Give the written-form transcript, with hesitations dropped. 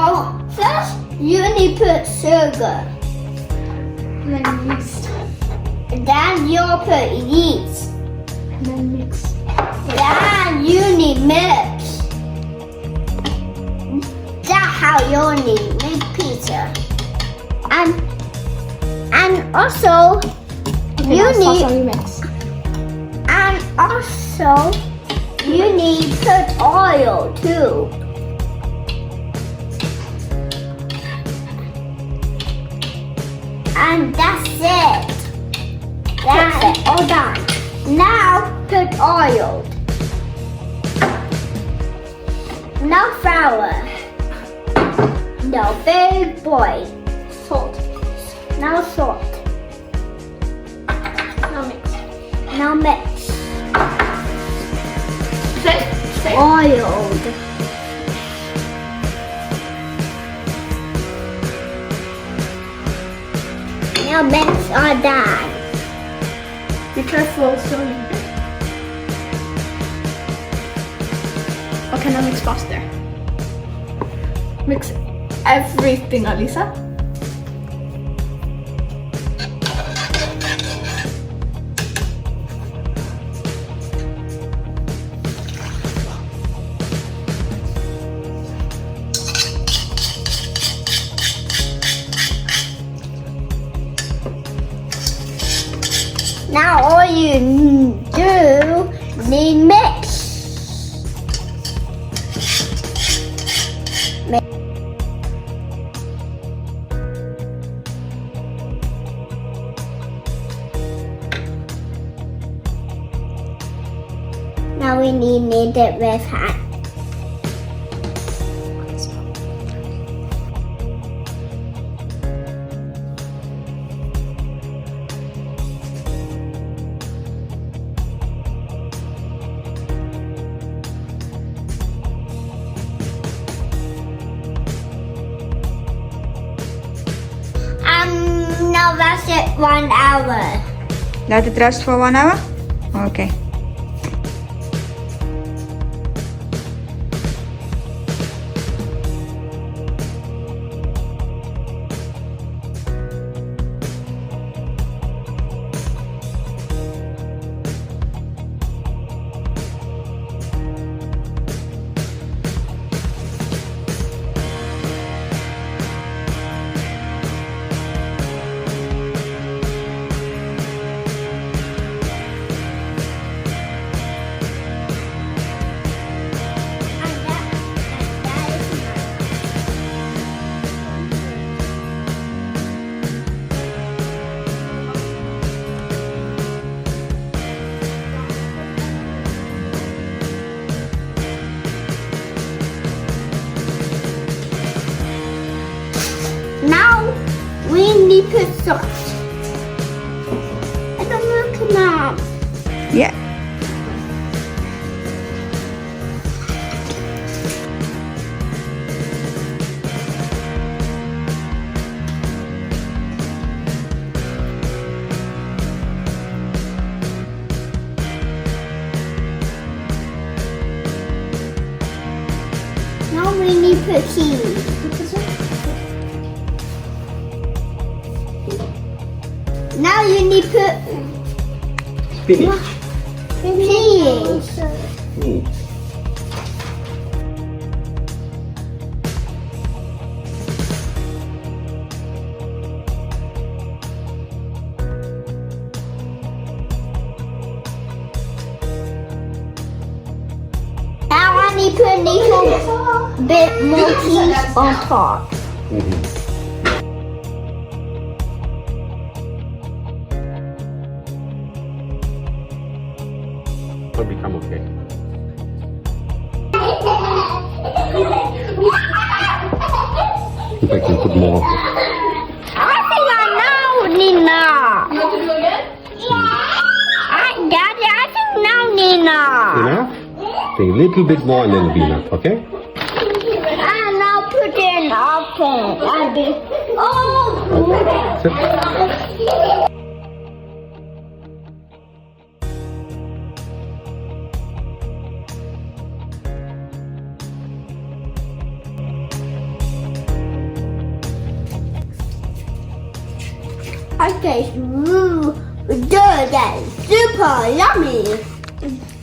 Oh, first you need to put sugar. And then yeast. Then you put yeast. And then mix. Then you need mix. That's how you need make pizza. And also Okay, you now sauce need on your mix. and also you need put oil too. And that's it. That's it. All done. Now put oil. Now flour. Now very boil. Salt. Now salt. Now mix. Now mix. Say. Oiled. Now mix all done. Be careful slowly. Okay, now mix faster. Mix everything, Alisa. Now all you do need mix. Now we knead it with hand. Now that's it 1 hour. Let it rest for 1 hour? Okay. Now we need to put salt. I don't look now. Yeah. Now we need to put cheese. Now you need to put Spinach. cheese. Now I need to put a little bit more cheese on top. Will become okay. If I can put more. I think I know, Nina. You want to do again? Daddy, I think now, Nina. Enough? Take a little bit more and then it'll be enough, okay? And now put it in the oven. Oh! Sit. I taste good and super yummy.